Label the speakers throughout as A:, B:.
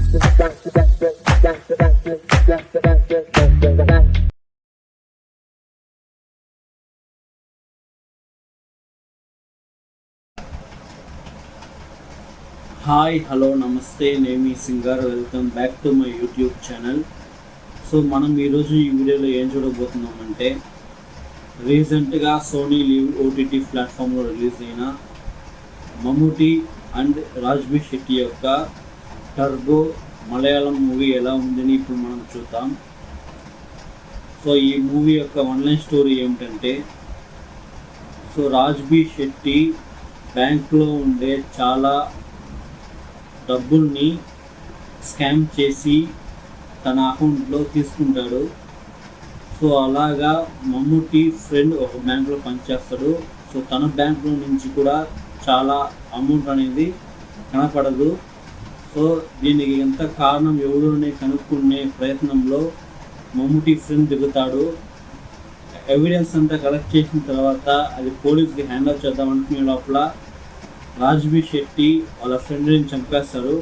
A: Hi hello నమస్తే, నేను మీ singer. Welcome back to my YouTube channel. So మనం ఈరోజు ఈ వీడియోలో ఏం చూడబోతున్నామంటే, రీసెంట్గా సోనీ లీవ్ ఓటీటీ ప్లాట్ఫామ్లో రిలీజ్ అయిన మమ్ముటి అండ్ రాజ్బీ శెట్టి యొక్క టర్బో మలయాళం మూవీ ఎలా ఉందని ఇప్పుడు మనం చూద్దాం. సో ఈ మూవీ యొక్క ఆన్లైన్ స్టోరీ ఏమిటంటే, సో రాజ్బీ శెట్టి బ్యాంక్లో ఉండే చాలా డబ్బుల్ని స్కామ్ చేసి తన అకౌంట్లో తీసుకుంటాడు. సో అలాగా మమ్ముటి ఫ్రెండ్ ఒక బ్యాంక్లో పనిచేస్తాడు. సో తన బ్యాంక్లో నుంచి కూడా చాలా అమౌంట్ అనేది కనపడదు. సో దీనికి ఎంత కారణం ఎవరు అని కనుక్కునే ప్రయత్నంలో మమ్ముటి ఫ్రెండ్ దిగుతాడు. ఎవిడెన్స్ అంతా కలెక్ట్ చేసిన తర్వాత అది పోలీస్కి హ్యాండ్ ఓవర్ చేద్దాం అనుకునే లోపల రాజ్బీ శెట్టి వాళ్ళ ఫ్రెండ్ని చంపేస్తారు.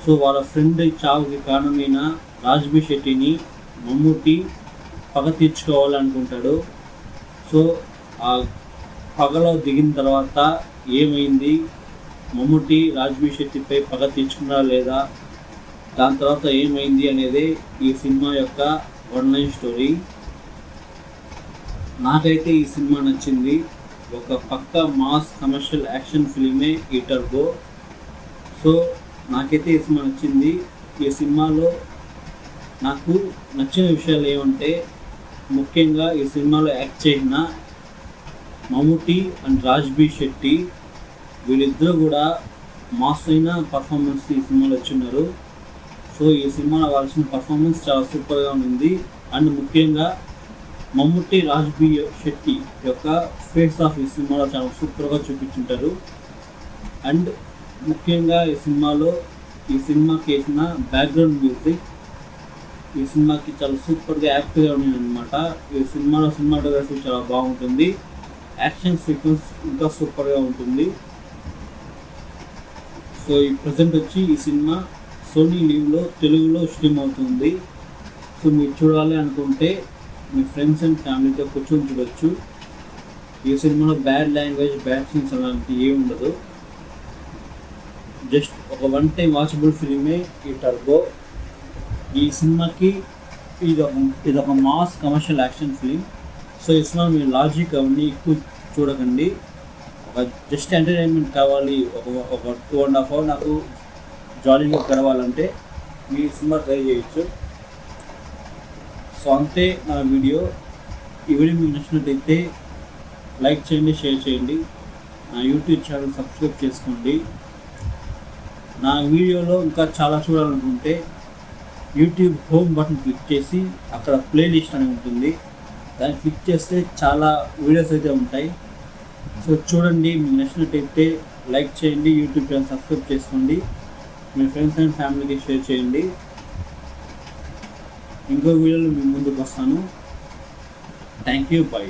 A: సో వాళ్ళ ఫ్రెండ్ చావుకి కారణమైన రాజ్బీ శెట్టిని మమ్ముటి పగ తీర్చుకోవాలనుకుంటాడు. సో ఆ పగలో దిగిన తర్వాత ఏమైంది, మమ్ముటి రాజ్బీ శెట్టిపై పగ తీర్చుకున్నారా లేదా, దాని తర్వాత ఏమైంది అనేది ఈ సినిమా యొక్క ఆన్లైన్ స్టోరీ. నాకైతే ఈ సినిమా నచ్చింది. ఒక పక్క మాస్ కమర్షియల్ యాక్షన్ ఫిల్మే ఈ టర్బో. సో నాకైతే ఈ సినిమా నచ్చింది. ఈ సినిమాలో నాకు నచ్చిన విషయాలు ఏమంటే, ముఖ్యంగా ఈ సినిమాలో యాక్ట్ చేసిన మమ్ముటి అండ్ రాజ్బీ శెట్టి వీళ్ళిద్దరూ కూడా మాస్ అయిన పర్ఫార్మెన్స్ ఈ సినిమాలో ఇచ్చున్నారు. సో ఈ సినిమాలో వాళ్ళ పర్ఫార్మెన్స్ చాలా సూపర్గా ఉంది. అండ్ ముఖ్యంగా మమ్ముటి రాజ్బీ శెట్టి యొక్క ఫేస్ ఆఫ్ ఈ సినిమాలో చాలా సూపర్గా చూపించుంటారు. అండ్ ముఖ్యంగా ఈ సినిమాకి వేసిన బ్యాక్గ్రౌండ్ మ్యూజిక్ ఈ సినిమాకి చాలా సూపర్గా యాక్టివ్గా ఉంది అనమాట. ఈ సినిమాలో సినిమాటోగ్రఫీ చాలా బాగుంటుంది. యాక్షన్ సీక్వెన్స్ ఇంకా సూపర్గా ఉంటుంది. సో ఈ ప్రజెంట్ వచ్చి ఈ సినిమా సోనీ లీవ్లో తెలుగులో స్ట్రీమ్ అవుతుంది. సో మీరు చూడాలి అనుకుంటే మీ ఫ్రెండ్స్ అండ్ ఫ్యామిలీతో కూర్చొని చూడొచ్చు. ఈ సినిమాలో బ్యాడ్ లాంగ్వేజ్, బ్యాడ్ సీన్స్ అలాంటివి ఏమి ఉండదు. జస్ట్ ఒక వన్ టైం వాచబుల్ ఫిలిమే ఈ టర్బో. ఈ సినిమాకి ఇది ఒక mass commercial action film. So ఈ సినిమా మీరు లాజిక్ అవన్నీ ఎక్కువ చూడకండి. ఒక జస్ట్ ఎంటర్టైన్మెంట్ కావాలి, ఒక 2.5 hours నాకు జాలీగా గడవాలంటే మీ సినిమా ట్రై చేయొచ్చు. సో అంతే నా వీడియో. ఈ వీడియో మీకు నచ్చినట్టయితే లైక్ చేయండి, షేర్ చేయండి. నా యూట్యూబ్ ఛానల్ సబ్స్క్రైబ్ చేసుకోండి. నా వీడియోలో ఇంకా చాలా చూడాలనుకుంటే యూట్యూబ్ హోమ్ బటన్ క్లిక్ చేసి అక్కడ ప్లేలిస్ట్ అని ఉంటుంది, దాన్ని క్లిక్ చేస్తే చాలా వీడియోస్ అయితే ఉంటాయి. సో చూడండి, మీకు నచ్చినట్టయితే లైక్ చేయండి, యూట్యూబ్ ఛానల్ సబ్స్క్రైబ్ చేసుకోండి, మీ ఫ్రెండ్స్ అండ్ ఫ్యామిలీకి షేర్ చేయండి. ఇంకో వీడియోలో మీ ముందుకు వస్తాను. Thank you, by.